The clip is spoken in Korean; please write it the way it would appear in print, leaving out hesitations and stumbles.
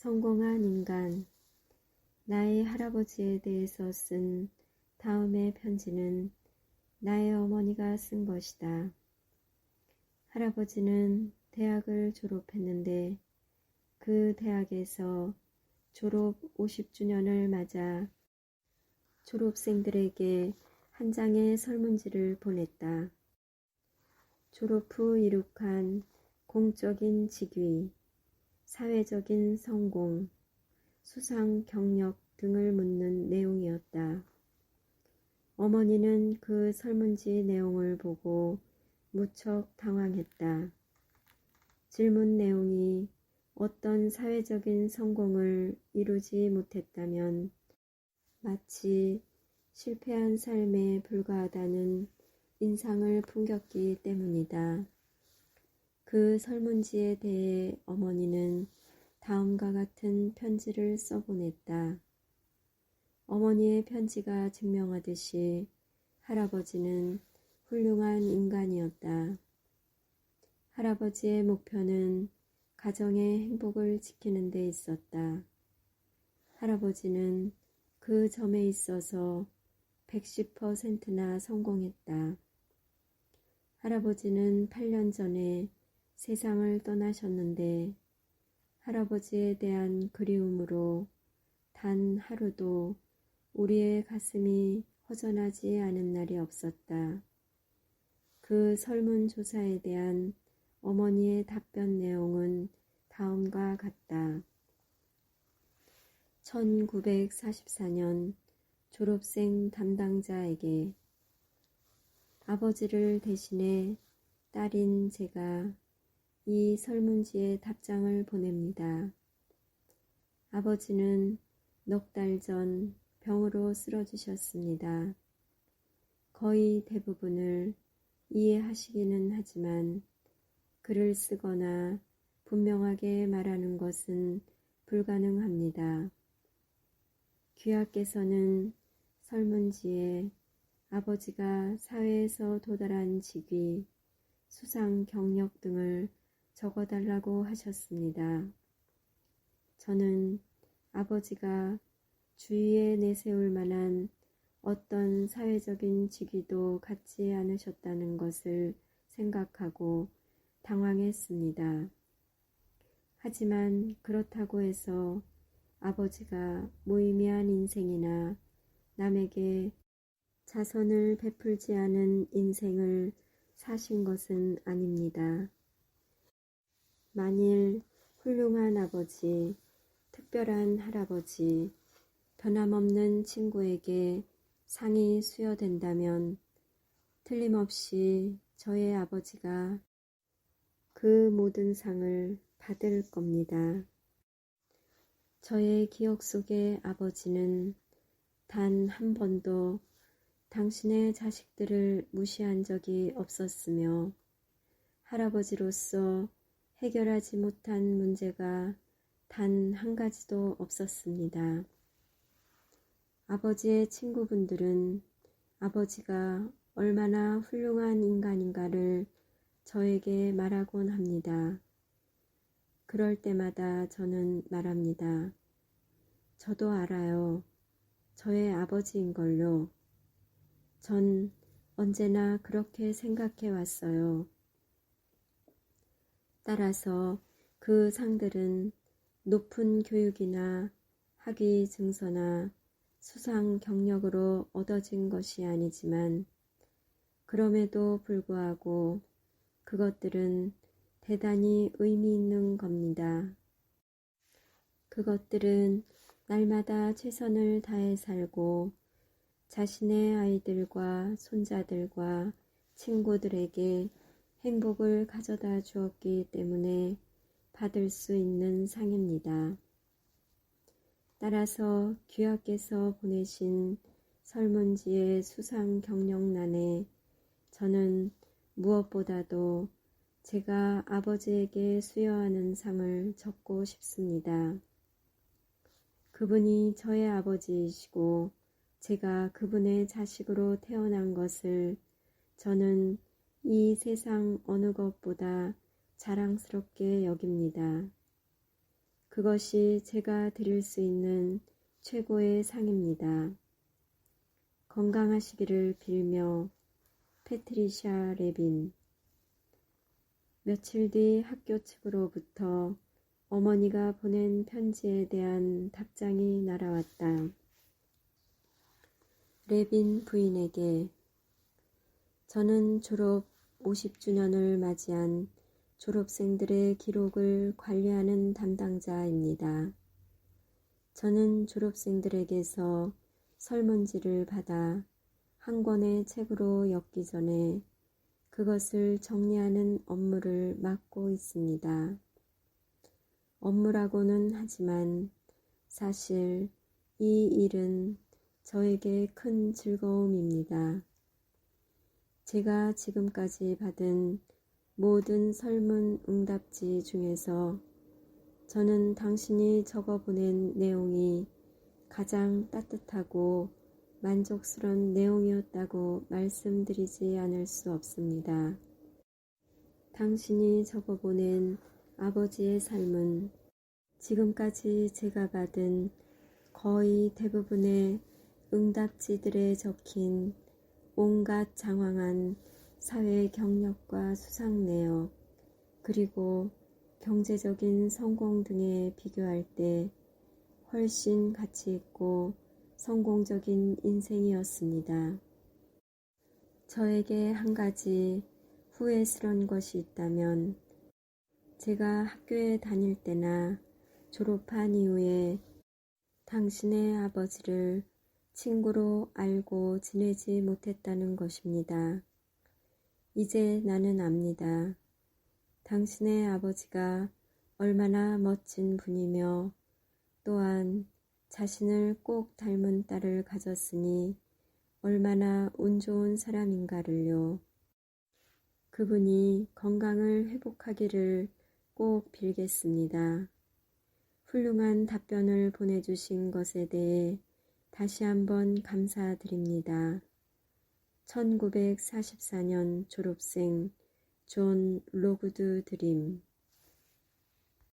성공한 인간. 나의 할아버지에 대해서 쓴 다음의 편지는 나의 어머니가 쓴 것이다. 할아버지는 대학을 졸업했는데 그 대학에서 졸업 50주년을 맞아 졸업생들에게 한 장의 설문지를 보냈다. 졸업 후 이룩한 공적인 직위, 사회적인 성공, 수상 경력 등을 묻는 내용이었다. 어머니는 그 설문지 내용을 보고 무척 당황했다. 질문 내용이 어떤 사회적인 성공을 이루지 못했다면 마치 실패한 삶에 불과하다는 인상을 풍겼기 때문이다. 그 설문지에 대해 어머니는 다음과 같은 편지를 써보냈다. 어머니의 편지가 증명하듯이 할아버지는 훌륭한 인간이었다. 할아버지의 목표는 가정의 행복을 지키는 데 있었다. 할아버지는 그 점에 있어서 110%나 성공했다. 할아버지는 8년 전에 세상을 떠나셨는데 할아버지에 대한 그리움으로 단 하루도 우리의 가슴이 허전하지 않은 날이 없었다. 그 설문조사에 대한 어머니의 답변 내용은 다음과 같다. 1944년 졸업생 담당자에게 아버지를 대신해 딸인 제가 이 설문지에 답장을 보냅니다. 아버지는 넉 달 전 병으로 쓰러지셨습니다. 거의 대부분을 이해하시기는 하지만 글을 쓰거나 분명하게 말하는 것은 불가능합니다. 귀하께서는 설문지에 아버지가 사회에서 도달한 직위, 수상 경력 등을 적어달라고 하셨습니다. 저는 아버지가 주위에 내세울 만한 어떤 사회적인 직위도 갖지 않으셨다는 것을 생각하고 당황했습니다. 하지만 그렇다고 해서 아버지가 무의미한 인생이나 남에게 자선을 베풀지 않은 인생을 사신 것은 아닙니다. 만일 훌륭한 아버지, 특별한 할아버지, 변함없는 친구에게 상이 수여된다면 틀림없이 저의 아버지가 그 모든 상을 받을 겁니다. 저의 기억 속의 아버지는 단 한 번도 당신의 자식들을 무시한 적이 없었으며 할아버지로서 해결하지 못한 문제가 단 한 가지도 없었습니다. 아버지의 친구분들은 아버지가 얼마나 훌륭한 인간인가를 저에게 말하곤 합니다. 그럴 때마다 저는 말합니다. 저도 알아요. 저의 아버지인걸요. 전 언제나 그렇게 생각해 왔어요. 따라서 그 상들은 높은 교육이나 학위 증서나 수상 경력으로 얻어진 것이 아니지만 그럼에도 불구하고 그것들은 대단히 의미 있는 겁니다. 그것들은 날마다 최선을 다해 살고 자신의 아이들과 손자들과 친구들에게 행복을 가져다 주었기 때문에 받을 수 있는 상입니다. 따라서 귀하께서 보내신 설문지의 수상 경력란에 저는 무엇보다도 제가 아버지에게 수여하는 상을 적고 싶습니다. 그분이 저의 아버지이시고 제가 그분의 자식으로 태어난 것을 저는 이 세상 어느 것보다 자랑스럽게 여깁니다. 그것이 제가 드릴 수 있는 최고의 상입니다. 건강하시기를 빌며 패트리샤 레빈. 며칠 뒤 학교 측으로부터 어머니가 보낸 편지에 대한 답장이 날아왔다. 레빈 부인에게 저는 졸업 50주년을 맞이한 졸업생들의 기록을 관리하는 담당자입니다. 저는 졸업생들에게서 설문지를 받아 한 권의 책으로 엮기 전에 그것을 정리하는 업무를 맡고 있습니다. 업무라고는 하지만 사실 이 일은 저에게 큰 즐거움입니다. 제가 지금까지 받은 모든 설문 응답지 중에서 저는 당신이 적어보낸 내용이 가장 따뜻하고 만족스러운 내용이었다고 말씀드리지 않을 수 없습니다. 당신이 적어보낸 아버지의 삶은 지금까지 제가 받은 거의 대부분의 응답지들에 적힌 온갖 장황한 사회 경력과 수상 내역, 그리고 경제적인 성공 등에 비교할 때 훨씬 가치 있고 성공적인 인생이었습니다. 저에게 한 가지 후회스러운 것이 있다면 제가 학교에 다닐 때나 졸업한 이후에 당신의 아버지를 친구로 알고 지내지 못했다는 것입니다. 이제 나는 압니다. 당신의 아버지가 얼마나 멋진 분이며 또한 자신을 꼭 닮은 딸을 가졌으니 얼마나 운 좋은 사람인가를요. 그분이 건강을 회복하기를 꼭 빌겠습니다. 훌륭한 답변을 보내주신 것에 대해 다시 한번 감사드립니다. 1944년 졸업생 존 로그드 드림.